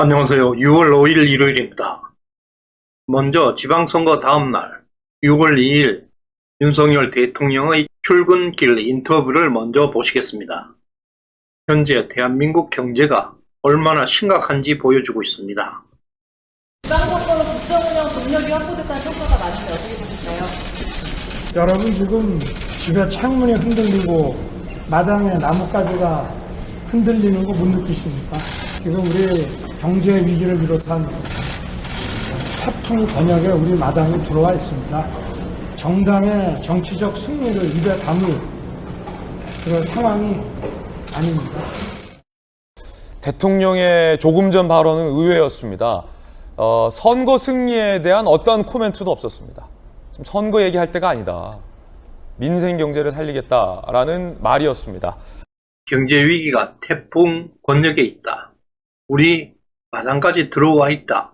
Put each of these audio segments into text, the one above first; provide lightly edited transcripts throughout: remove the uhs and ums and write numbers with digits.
안녕하세요. 6월 5일 일요일입니다. 먼저 지방선거 다음날 6월 2일 윤석열 대통령의 출근길 인터뷰를 먼저 보시겠습니다. 현재 대한민국 경제가 얼마나 심각한지 보여주고 있습니다. 지방선거로 국정운영 동력이 확보됐다는 평가가 많은데 어떻게 보실까요? 여러분 지금 집에 창문이 흔들리고 마당에 나뭇가지가 흔들리는 거 못 느끼십니까? 지금 우리 경제 위기를 비롯한 태풍 번역에 우리 마당에 들어와 있습니다. 정당의 정치적 승리를 입에 담을 그런 상황이 아닙니다. 대통령의 조금 전 발언은 의외였습니다. 선거 승리에 대한 어떠한 코멘트도 없었습니다. 지금 선거 얘기할 때가 아니다. 민생 경제를 살리겠다라는 말이었습니다. 경제 위기가 태풍 권역에 있다. 우리 마당까지 들어와 있다.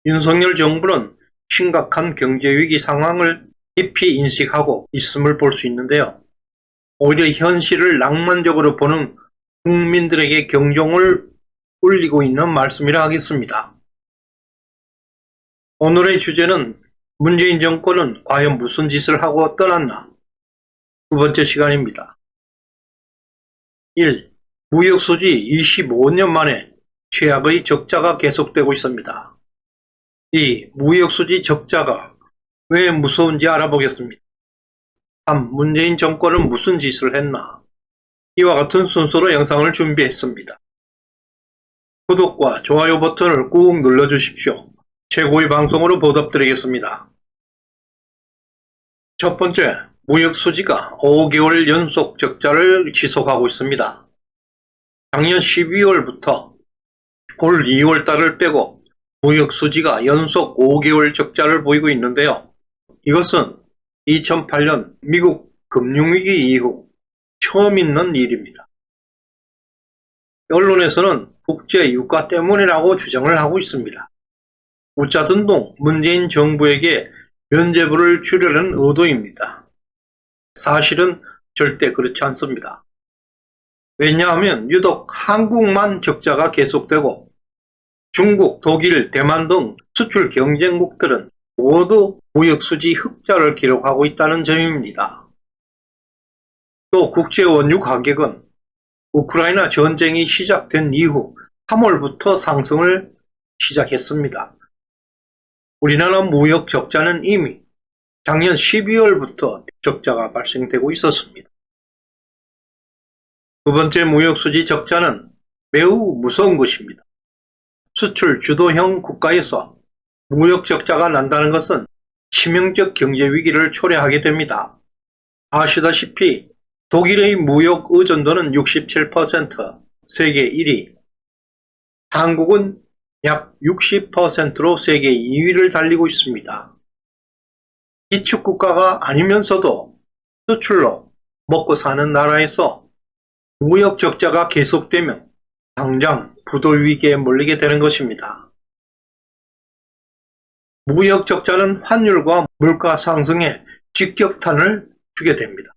윤석열 정부는 심각한 경제 위기 상황을 깊이 인식하고 있음을 볼 수 있는데요. 오히려 현실을 낭만적으로 보는 국민들에게 경종을 울리고 있는 말씀이라 하겠습니다. 오늘의 주제는 문재인 정권은 과연 무슨 짓을 하고 떠났나? 두 번째 시간입니다. 1. 무역수지 25년 만에 최악의 적자가 계속되고 있습니다. 2. 무역수지 적자가 왜 무서운지 알아보겠습니다. 3. 문재인 정권은 무슨 짓을 했나? 이와 같은 순서로 영상을 준비했습니다. 구독과 좋아요 버튼을 꾹 눌러주십시오. 최고의 방송으로 보답드리겠습니다. 첫 번째, 무역수지가 5개월 연속 적자를 지속하고 있습니다. 작년 12월부터 올 2월달을 빼고 무역수지가 연속 5개월 적자를 보이고 있는데요. 이것은 2008년 미국 금융위기 이후 처음 있는 일입니다. 언론에서는 국제 유가 때문이라고 주장을 하고 있습니다. 웃자던 동 문재인 정부에게 면죄부를 주려는 의도입니다. 사실은 절대 그렇지 않습니다. 왜냐하면 유독 한국만 적자가 계속되고 중국, 독일, 대만 등 수출 경쟁국들은 모두 무역수지 흑자를 기록하고 있다는 점입니다. 또 국제 원유 가격은 우크라이나 전쟁이 시작된 이후 3월부터 상승을 시작했습니다. 우리나라 무역 적자는 이미 작년 12월부터 적자가 발생되고 있었습니다. 두 번째 무역수지 적자는 매우 무서운 것입니다. 수출 주도형 국가에서 무역 적자가 난다는 것은 치명적 경제 위기를 초래하게 됩니다. 아시다시피 독일의 무역 의존도는 67%, 세계 1위, 한국은 약 60%로 세계 2위를 달리고 있습니다. 기축국가가 아니면서도 수출로 먹고 사는 나라에서 무역 적자가 계속되면 당장 부도 위기에 몰리게 되는 것입니다. 무역 적자는 환율과 물가 상승에 직격탄을 주게 됩니다.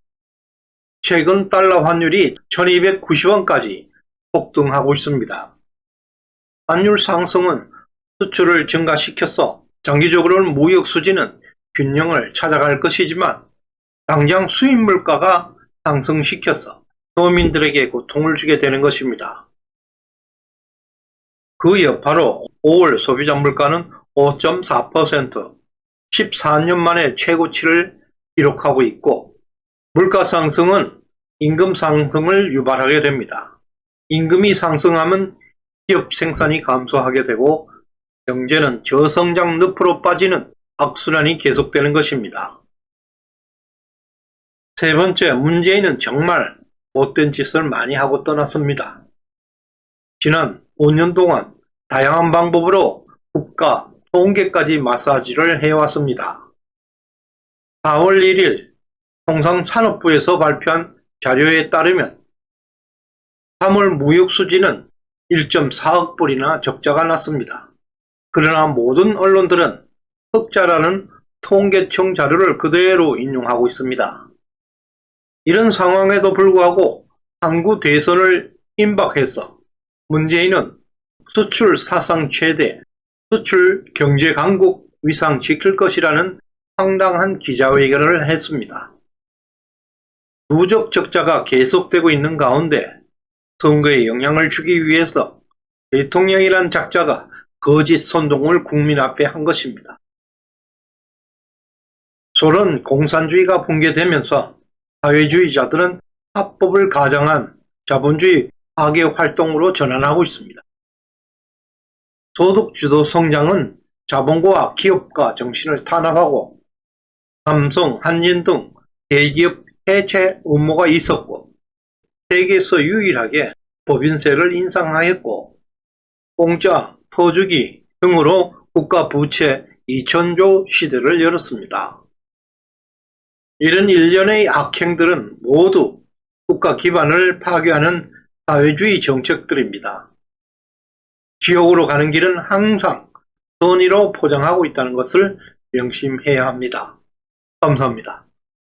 최근 달러 환율이 1290원까지 폭등하고 있습니다. 환율 상승은 수출을 증가시켜서 장기적으로는 무역 수지는 균형을 찾아갈 것이지만 당장 수입 물가가 상승시켜서 서민들에게 고통을 주게 되는 것입니다. 그 여파로 5월 소비자 물가는 5.4%, 14년 만에 최고치를 기록하고 있고 물가 상승은 임금 상승을 유발하게 됩니다. 임금이 상승하면 기업 생산이 감소하게 되고 경제는 저성장 늪으로 빠지는 악순환이 계속되는 것입니다. 세 번째, 문재인은 정말 못된 짓을 많이 하고 떠났습니다. 지난 5년 동안 다양한 방법으로 국가 통계까지 마사지를 해왔습니다. 4월 1일 통상산업부에서 발표한 자료에 따르면 3월 무역수지는 1.4억 불이나 적자가 났습니다. 그러나 모든 언론들은 흑자라는 통계청 자료를 그대로 인용하고 있습니다. 이런 상황에도 불구하고 항구 대선을 임박해서 문재인은 수출 사상 최대, 수출 경제 강국 위상 지킬 것이라는 황당한 기자회견을 했습니다. 누적 적자가 계속되고 있는 가운데 선거에 영향을 주기 위해서 대통령이란 작자가 거짓 선동을 국민 앞에 한 것입니다. 소련 공산주의가 붕괴되면서 사회주의자들은 합법을 가장한 자본주의 파괴 활동으로 전환하고 있습니다. 소득주도 성장은 자본과 기업가 정신을 탄압하고 삼성, 한진 등 대기업 해체 음모가 있었고 세계에서 유일하게 법인세를 인상하였고 공짜, 퍼주기 등으로 국가 부채 2000조 시대를 열었습니다. 이런 일련의 악행들은 모두 국가 기반을 파괴하는 사회주의 정책들입니다. 지옥으로 가는 길은 항상 선의로 포장하고 있다는 것을 명심해야 합니다. 감사합니다.